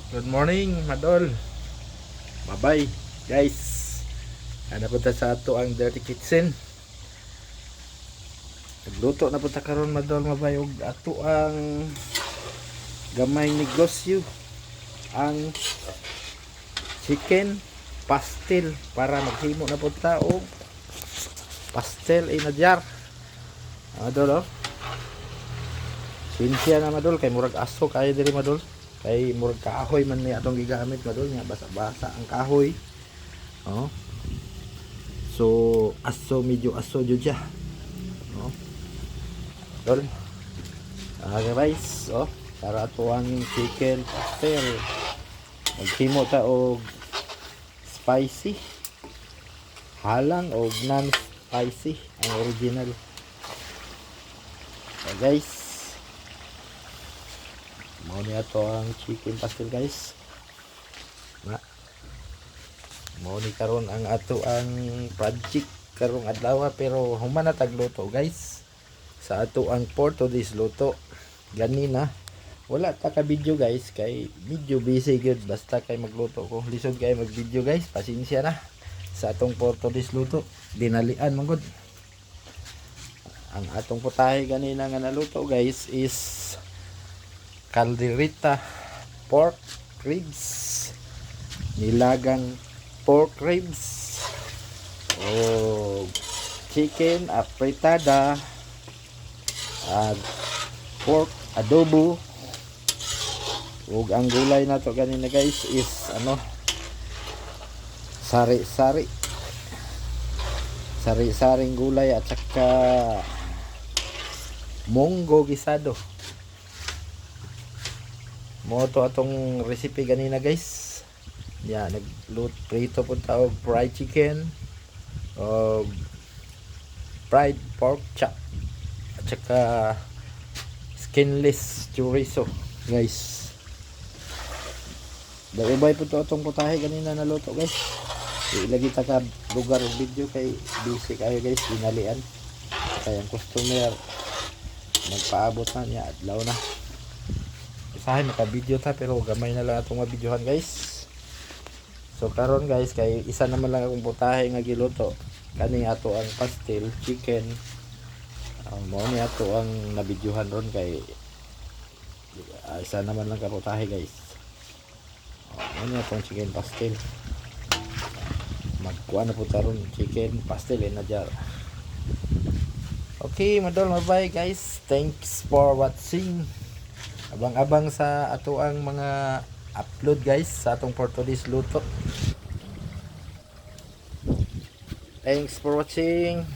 Good morning, Madol. Bye-bye, guys. Napunta sa ato ang Dirty Kitchen. Nagluto na punta karon, Madol, mabayog ato ang gamay negosyo, ang chicken pastel para maghimo na punta og pastel in a jar. Madol, oh. Sinsya na, Madol, kay murag aso kay diri, Madol. Kay murag kahoy man ni atong gigamit, Madol, nga basa-basa ang kahoy. Oh. So aso, medyo aso jud siya. Oh. Madol. Okay, guys, oh, para ato ang chicken pastel. Maghimo ta og spicy, halang og non-spicy ang original. So, guys, mao ni ato ang chicken pastel, guys. Mao ni karon ang ato ang project karong adlaw, pero human na tagluto, guys, sa ato ang for today's luto. Ganina wala ta ka video, guys, kay medyo busy good. Basta kay magluto ko, lisod kay mag video, guys, pasensya na sa atong for today's luto. Dinalian man gud ang atong putahe. Ganina nga naluto, guys, is calderita pork ribs, nilagang pork ribs, o chicken apritada, pork adobo, ug ang gulay na to ganina, guys, is sari-saring gulay at saka munggo gisado. Mo to atong recipe ganina, guys. Ya, prito po tawag fried chicken o fried pork chop at saka skinless chorizo, guys. Daubay po to atong putahe ganina na luto, guys. Ilagi ta ka lugar o video kay busy kayo, guys, dinalian. Kaya ang customer magpaabot na niya adlaw na. Usahay maka-video ta pero gamay na lang atong mabidyohan, guys. So karon, guys, kay isa naman lang akong putahe nga giluto. Kani ato ang pastel chicken. Mao ni ato ang nabidyohan ron kay isa naman lang ka putahe, guys. Mao ni atong chicken pastel. Magkuha na po taron chicken pastel in a jar. Okay, Madol, bye guys. Thanks for watching. Abang-abang sa ato ang mga upload, guys, sa atong for today's luto. Thanks for watching.